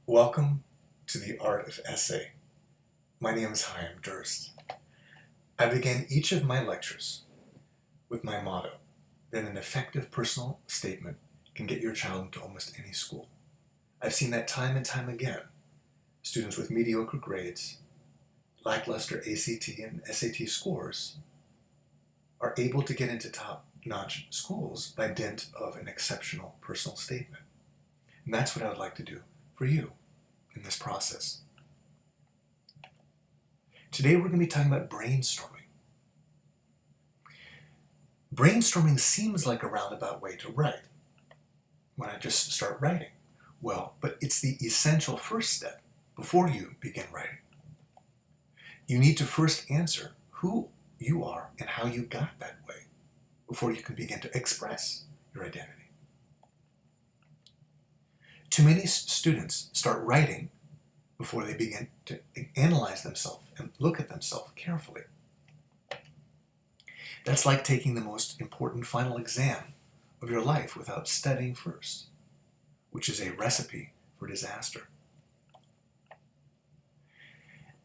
Welcome to the Art of Essay. My name is Chaim Durst. I begin each of my lectures with my motto that an effective personal statement can get your child into almost any school. I've seen that time and time again. Students with mediocre grades, lackluster ACT and SAT scores are able to get into top-notch schools by dint of an exceptional personal statement. And that's what I would like to do for you in this process. Today we're going to be talking about brainstorming. Brainstorming seems like a roundabout way to write. Why not just start writing? Well, but it's the essential first step before you begin writing. You need to first answer who you are and how you got that way before you can begin to express your identity. Too many students start writing before they begin to analyze themselves and look at themselves carefully. That's like taking the most important final exam of your life without studying first, which is a recipe for disaster.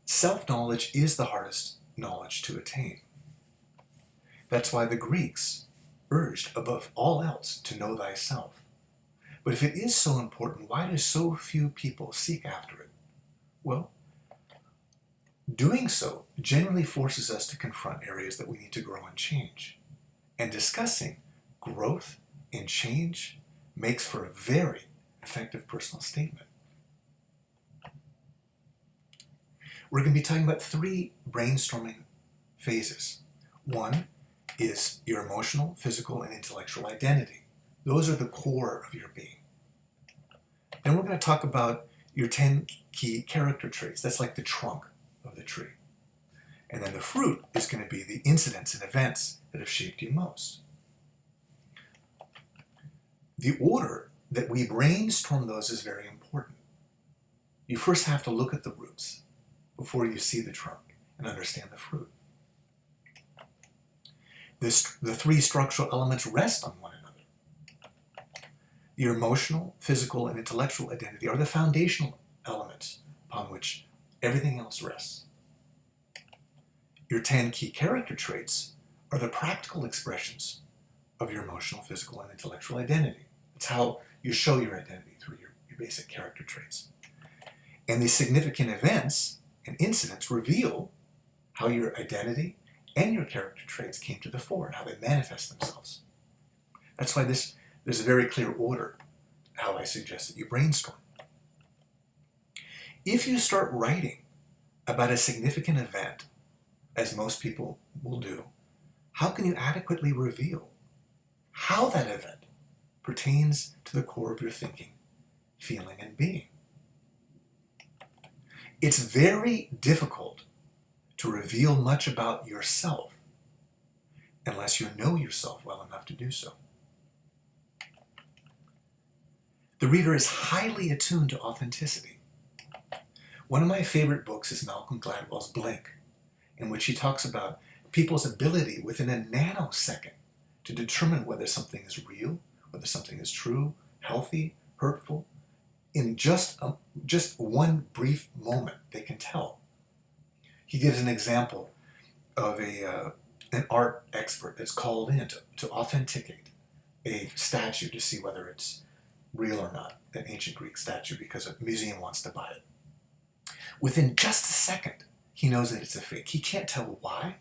Self-knowledge is the hardest knowledge to attain. That's why the Greeks urged above all else to know thyself. But if it is so important, why do so few people seek after it? Well, doing so generally forces us to confront areas that we need to grow and change. And discussing growth and change makes for a very effective personal statement. We're going to be talking about 3 brainstorming phases. One is your emotional, physical, and intellectual identity. Those are the core of your being. Then we're going to talk about your 10 key character traits. That's like the trunk of the tree. And then the fruit is going to be the incidents and events that have shaped you most. The order that we brainstorm those is very important. You first have to look at the roots before you see the trunk and understand the fruit. The 3 structural elements rest on one another. Your emotional, physical, and intellectual identity are the foundational elements upon which everything else rests. Your 10 key character traits are the practical expressions of your emotional, physical, and intellectual identity. It's how you show your identity through your basic character traits. And these significant events and incidents reveal how your identity and your character traits came to the fore and how they manifest themselves. That's why there's a very clear order how I suggest that you brainstorm. If you start writing about a significant event, as most people will do, how can you adequately reveal how that event pertains to the core of your thinking, feeling, and being? It's very difficult to reveal much about yourself unless you know yourself well enough to do so. The reader is highly attuned to authenticity. One of my favorite books is Malcolm Gladwell's Blink, in which he talks about people's ability within a nanosecond to determine whether something is real, whether something is true, healthy, hurtful. In just one brief moment, they can tell. He gives an example of an art expert that's called in to authenticate a statue to see whether it's real or not, an ancient Greek statue, because a museum wants to buy it. Within just a second, he knows that it's a fake. He can't tell why.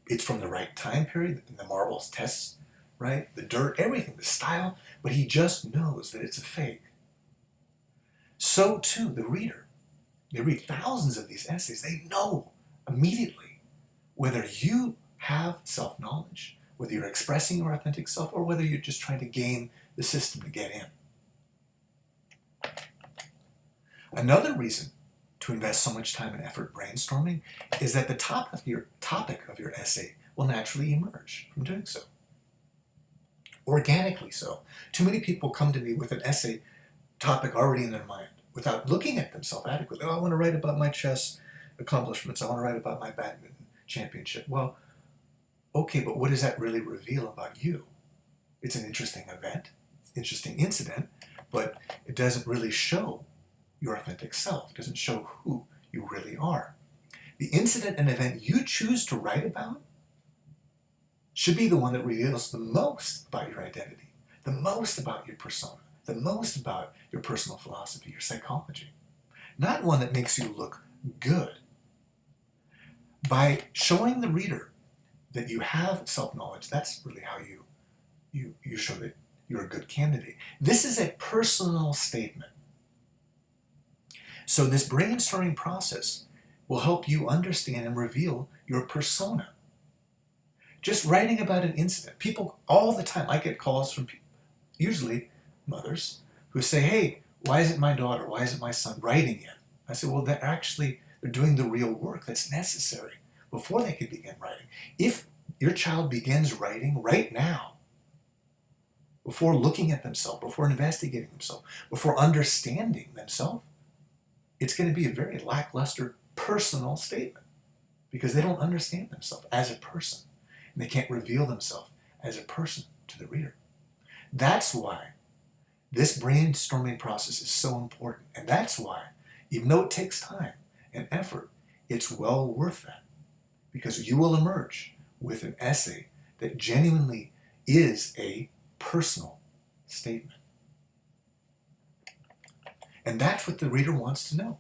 It's from the right time period, the marbles tests, right? The dirt, everything, the style, but he just knows that it's a fake. So too, the reader. They read thousands of these essays. They know immediately whether you have self-knowledge, whether you're expressing your authentic self, or whether you're just trying to game the system to get in. Another reason to invest so much time and effort brainstorming is that the topic of your essay will naturally emerge from doing so. Organically so. Too many people come to me with an essay topic already in their mind without looking at themselves adequately. Oh, I want to write about my chess accomplishments. I want to write about my badminton championship. Well, okay, but what does that really reveal about you? It's an interesting event, interesting incident, but it doesn't really show your authentic self. It doesn't show who you really are. The incident and event you choose to write about should be the one that reveals the most about your identity, the most about your persona, the most about your personal philosophy, your psychology. Not one that makes you look good. By showing the reader that you have self-knowledge, that's really how you show that you're a good candidate. This is a personal statement. So this brainstorming process will help you understand and reveal your persona. Just writing about an incident. People all the time, I get calls from people, usually mothers, who say, hey, why isn't my daughter, why isn't my son writing yet? I say, well, they're doing the real work that's necessary before they can begin writing. If your child begins writing right now, before looking at themselves, before investigating themselves, before understanding themselves, it's going to be a very lackluster personal statement because they don't understand themselves as a person and they can't reveal themselves as a person to the reader. That's why this brainstorming process is so important, and that's why, even though it takes time and effort, it's well worth that, because you will emerge with an essay that genuinely is a personal statement. And that's what the reader wants to know.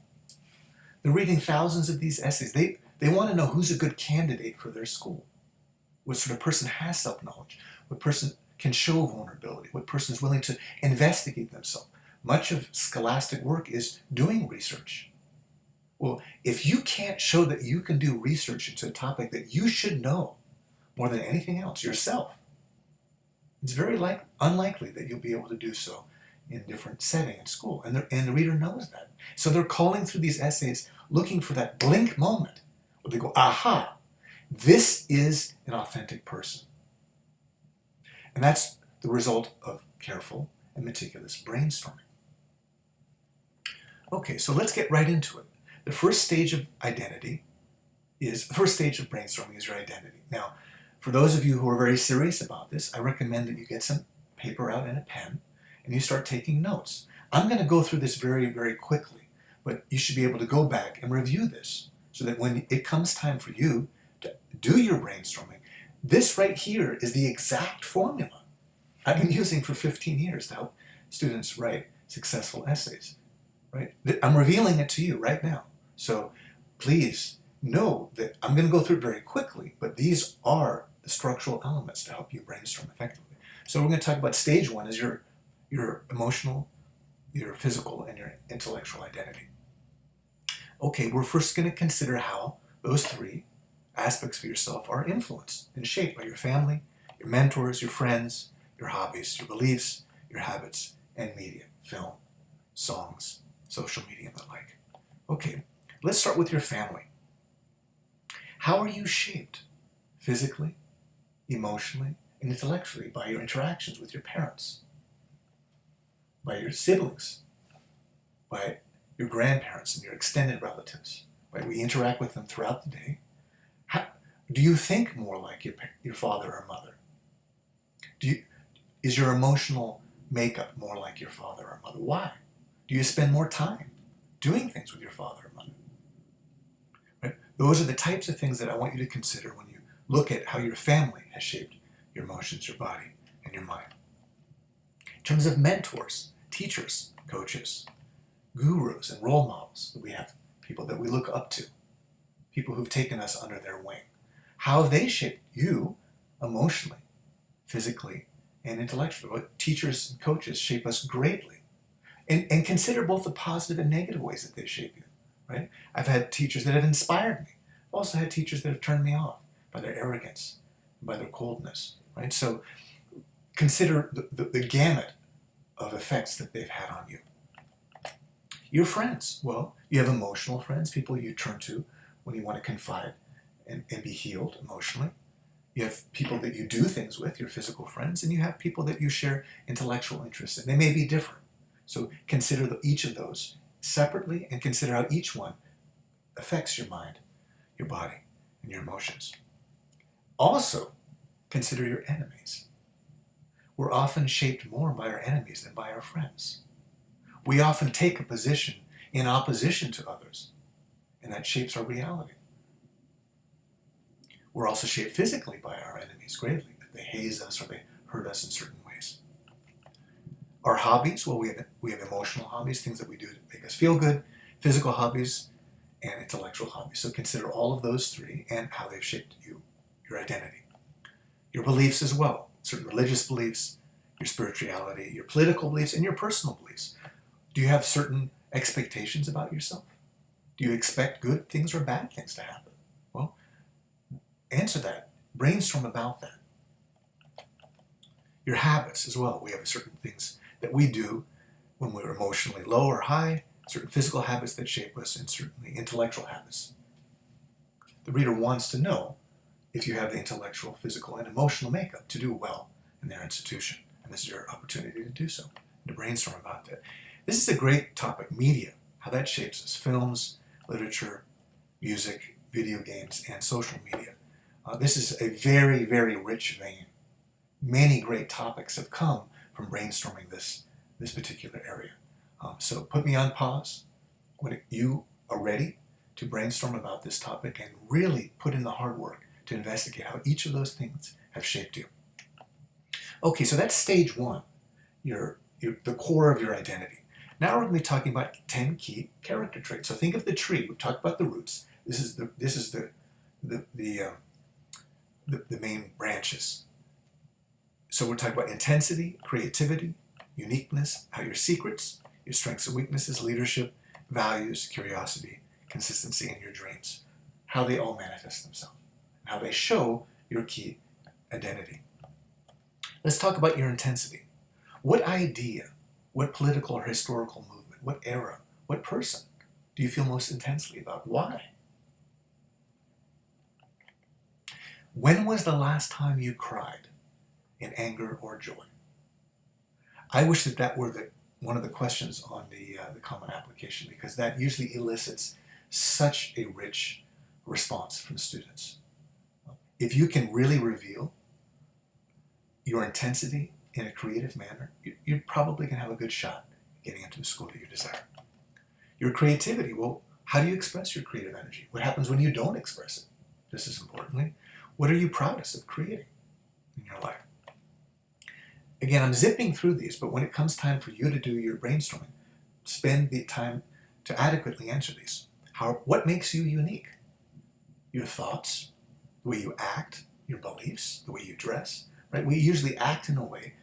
They're reading thousands of these essays. They want to know who's a good candidate for their school. What sort of person has self-knowledge? What person can show vulnerability? What person is willing to investigate themselves? Much of scholastic work is doing research. Well, if you can't show that you can do research into a topic that you should know more than anything else yourself, it's very unlikely that you'll be able to do so in a different setting in school. And the reader knows that. So they're calling through these essays looking for that blink moment where they go, aha, this is an authentic person. And that's the result of careful and meticulous brainstorming. Okay, so let's get right into it. The first stage of brainstorming is your identity. Now, for those of you who are very serious about this, I recommend that you get some paper out and a pen and you start taking notes. I'm going to go through this very, very quickly, but you should be able to go back and review this so that when it comes time for you to do your brainstorming, this right here is the exact formula I've been using for 15 years to help students write successful essays. Right? I'm revealing it to you right now. So please know that I'm going to go through it very quickly, but these are the structural elements to help you brainstorm effectively. So we're going to talk about stage one is your emotional, your physical, and your intellectual identity. Okay, we're first going to consider how those three aspects of yourself are influenced and shaped by your family, your mentors, your friends, your hobbies, your beliefs, your habits, and media, film, songs, social media, and the like. Okay, let's start with your family. How are you shaped physically, emotionally, and intellectually by your interactions with your parents, by your siblings, by your grandparents and your extended relatives? Right? We interact with them throughout the day. Do you think more like your father or mother? Is your emotional makeup more like your father or mother? Why? Do you spend more time doing things with your father or mother? Right? Those are the types of things that I want you to consider when you look at how your family has shaped your emotions, your body, and your mind. In terms of mentors, teachers, coaches, gurus, and role models, that we have people that we look up to, people who've taken us under their wing. How have they shaped you emotionally, physically, and intellectually? What teachers and coaches shape us greatly. And consider both the positive and negative ways that they shape you, right? I've had teachers that have inspired me. I've also had teachers that have turned me off by their arrogance, by their coldness, right? So consider the gamut of effects that they've had on you. Your friends, well, you have emotional friends, people you turn to when you want to confide and be healed emotionally. You have people that you do things with, your physical friends, and you have people that you share intellectual interests in. They may be different. So consider each of those separately and consider how each one affects your mind, your body, and your emotions. Also, consider your enemies. We're often shaped more by our enemies than by our friends. We often take a position in opposition to others, and that shapes our reality. We're also shaped physically by our enemies greatly. If they haze us or they hurt us in certain ways. Our hobbies, well, we have emotional hobbies, things that we do to make us feel good, physical hobbies, and intellectual hobbies. So consider all of those three and how they've shaped you, your identity. Your beliefs as well, certain religious beliefs, your spirituality, your political beliefs, and your personal beliefs. Do you have certain expectations about yourself? Do you expect good things or bad things to happen? Well, answer that. Brainstorm about that. Your habits as well. We have certain things that we do when we're emotionally low or high, certain physical habits that shape us, and certainly intellectual habits. The reader wants to know if you have the intellectual, physical, and emotional makeup to do well in their institution. And this is your opportunity to do so, to brainstorm about that. This is a great topic, media, how that shapes us. Films, literature, music, video games, and social media. This is a very, very rich vein. Many great topics have come from brainstorming this particular area. So put me on pause when you are ready to brainstorm about this topic and really put in the hard work to investigate how each of those things have shaped you. Okay, so that's stage one, the core of your identity. Now we're going to be talking about 10 key character traits. So think of the tree. We've talked about the roots. This is the main branches. So we're talking about intensity, creativity, uniqueness, how your secrets, your strengths and weaknesses, leadership, values, curiosity, consistency, and your dreams, how they all manifest themselves, how they show your key identity. Let's talk about your intensity. What idea, what political or historical movement, what era, what person do you feel most intensely about? Why? When was the last time you cried in anger or joy? I wish that were one of the questions on the common application, because that usually elicits such a rich response from students. If you can really reveal your intensity in a creative manner, you're probably going to have a good shot at getting into the school that you desire. Your creativity, well, how do you express your creative energy? What happens when you don't express it? Just as importantly, what are you proudest of creating in your life? Again, I'm zipping through these, but when it comes time for you to do your brainstorming, spend the time to adequately answer these. What makes you unique? Your thoughts, the way you act, your beliefs, the way you dress, right? We usually act in a way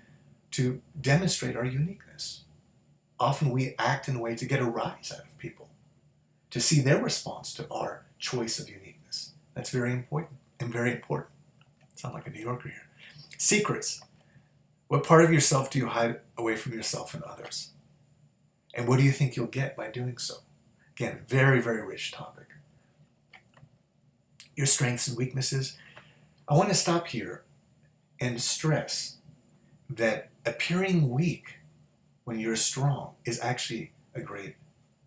to demonstrate our uniqueness. Often we act in a way to get a rise out of people, to see their response to our choice of uniqueness. That's very important and very important. Sound like a New Yorker here. Secrets. What part of yourself do you hide away from yourself and others? And what do you think you'll get by doing so? Again, very, very rich topic. Your strengths and weaknesses. I want to stop here and stress that appearing weak when you're strong is actually a great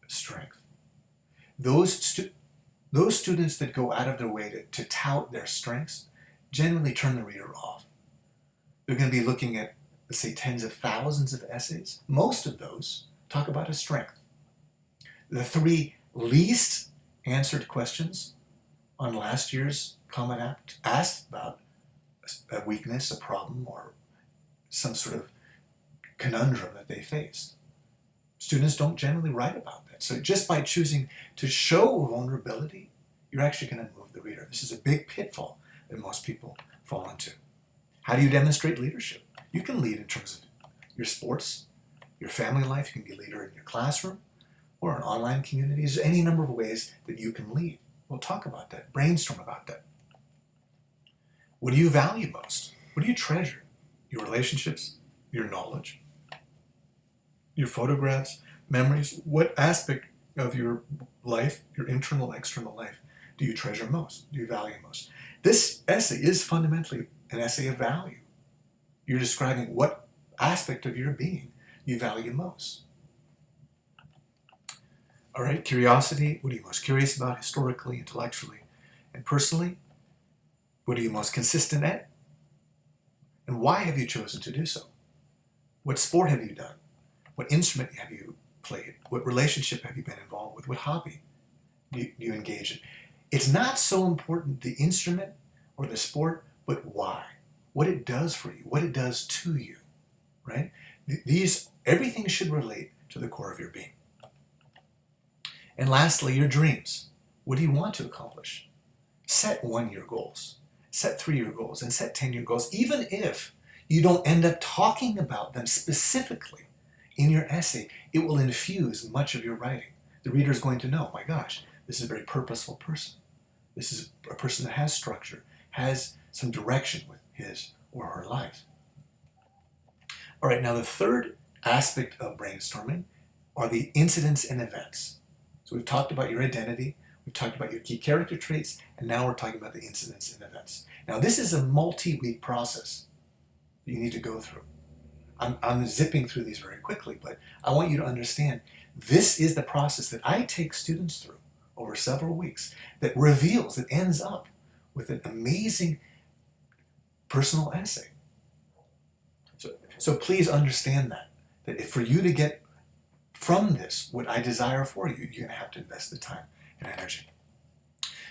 strength. Those students that go out of their way to tout their strengths generally turn the reader off. They're going to be looking at, let's say, tens of thousands of essays. Most of those talk about a strength. The 3 least answered questions on last year's Common App asked about a weakness, a problem, or some sort of conundrum that they faced. Students don't generally write about that. So just by choosing to show vulnerability, you're actually going to move the reader. This is a big pitfall that most people fall into. How do you demonstrate leadership? You can lead in terms of your sports, your family life. You can be a leader in your classroom or in online communities. There's any number of ways that you can lead. We'll talk about that. Brainstorm about that. What do you value most? What do you treasure? Your relationships, your knowledge, your photographs, memories. What aspect of your life, your internal and external life, do you treasure most? Do you value most? This essay is fundamentally an essay of value. You're describing what aspect of your being you value most. All right, curiosity. What are you most curious about historically, intellectually, and personally? What are you most consistent at? And why have you chosen to do so? What sport have you done? What instrument have you played? What relationship have you been involved with? What hobby do you engage in? It's not so important the instrument or the sport, but why? What it does for you, what it does to you, right? Everything should relate to the core of your being. And lastly, your dreams. What do you want to accomplish? Set 1-year goals, set 3-year goals, and set 10-year goals, even if you don't end up talking about them specifically in your essay. It will infuse much of your writing. The reader is going to know, my gosh, this is a very purposeful person. This is a person that has structure, has some direction with his or her life. All right, now the third aspect of brainstorming are the incidents and events. So we've talked about your identity, we've talked about your key character traits, and now we're talking about the incidents and events. Now this is a multi-week process that you need to go through. I'm zipping through these very quickly, but I want you to understand this is the process that I take students through over several weeks that reveals, that ends up with an amazing personal essay. So please understand that if for you to get from this what I desire for you, you're going to have to invest the time and energy.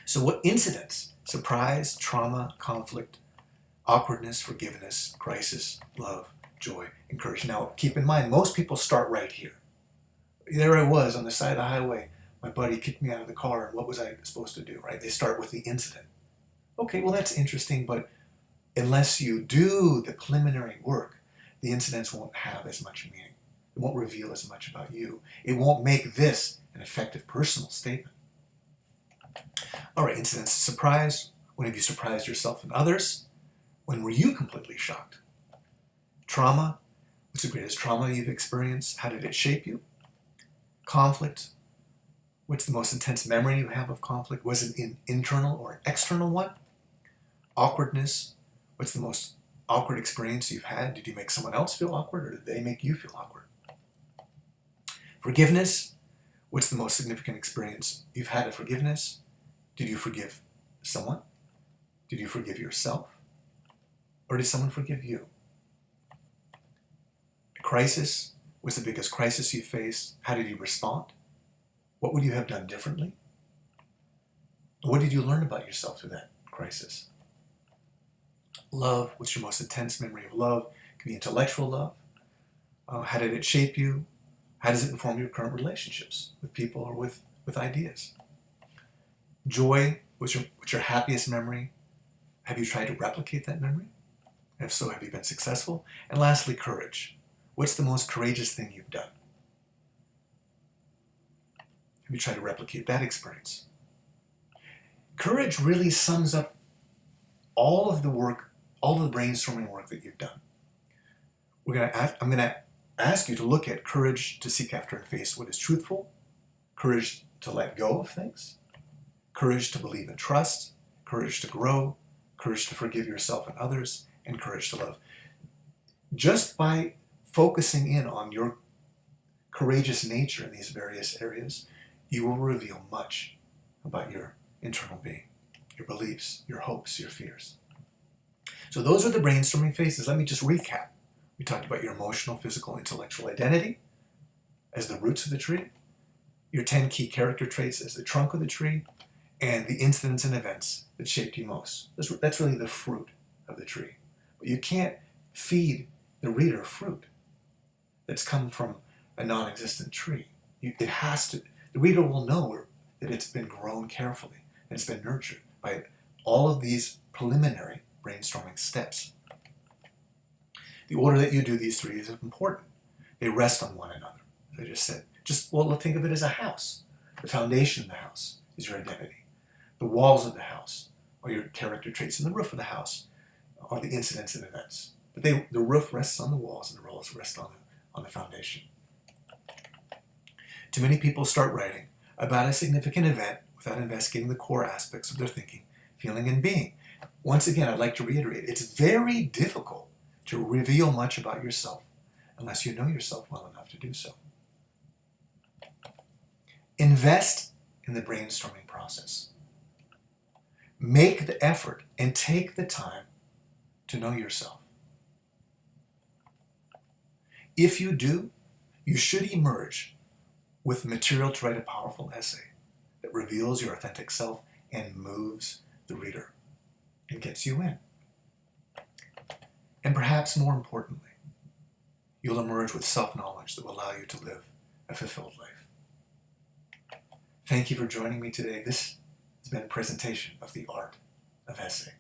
So what incidents? Surprise, trauma, conflict, awkwardness, forgiveness, crisis, love, joy, and courage. Now keep in mind, most people start right here. There I was on the side of the highway. My buddy kicked me out of the car, and what was I supposed to do, right? They start with the incident. Okay, well that's interesting, but unless you do the preliminary work, the incidents won't have as much meaning. It won't reveal as much about you. It won't make this an effective personal statement. All right, incidents. Surprise. When have you surprised yourself and others? When were you completely shocked? Trauma. What's the greatest trauma you've experienced? How did it shape you? Conflict. What's the most intense memory you have of conflict? Was it an internal or an external one? Awkwardness. What's the most awkward experience you've had? Did you make someone else feel awkward, or did they make you feel awkward? Forgiveness. What's the most significant experience you've had of forgiveness? Did you forgive someone? Did you forgive yourself? Or did someone forgive you? A crisis. What's the biggest crisis you faced? How did you respond? What would you have done differently? What did you learn about yourself through that crisis? Love. What's your most intense memory of love? It can be intellectual love. How did it shape you? How does it inform your current relationships with people or with ideas? Joy. What's your happiest memory? Have you tried to replicate that memory? If so, have you been successful? And lastly, courage. What's the most courageous thing you've done? Have you tried to replicate that experience? Courage really sums up all of the work, all of the brainstorming work that you've done. I'm going to ask you to look at courage to seek after and face what is truthful, courage to let go of things, courage to believe and trust, courage to grow, courage to forgive yourself and others, and courage to love. Just by focusing in on your courageous nature in these various areas, you will reveal much about your internal being, your beliefs, your hopes, your fears. So those are the brainstorming phases. Let me just recap. We talked about your emotional, physical, intellectual identity as the roots of the tree, your 10 key character traits as the trunk of the tree, and the incidents and events that shaped you most. That's really the fruit of the tree. But you can't feed the reader fruit that's come from a non-existent tree. The reader will know that it's been grown carefully and it's been nurtured by all of these preliminary brainstorming steps. The order that you do these three is important. They rest on one another. As I just said, let's think of it as a house. The foundation of the house is your identity. The walls of the house are your character traits, and the roof of the house are the incidents and events. But the roof rests on the walls, and the walls rest on the foundation. Too many people start writing about a significant event without investigating the core aspects of their thinking, feeling, and being. Once again, I'd like to reiterate, it's very difficult to reveal much about yourself unless you know yourself well enough to do so. Invest in the brainstorming process. Make the effort and take the time to know yourself. If you do, you should emerge with material to write a powerful essay that reveals your authentic self and moves the reader and gets you in. And perhaps more importantly, you'll emerge with self-knowledge that will allow you to live a fulfilled life. Thank you for joining me today. This has been a presentation of the art of essay.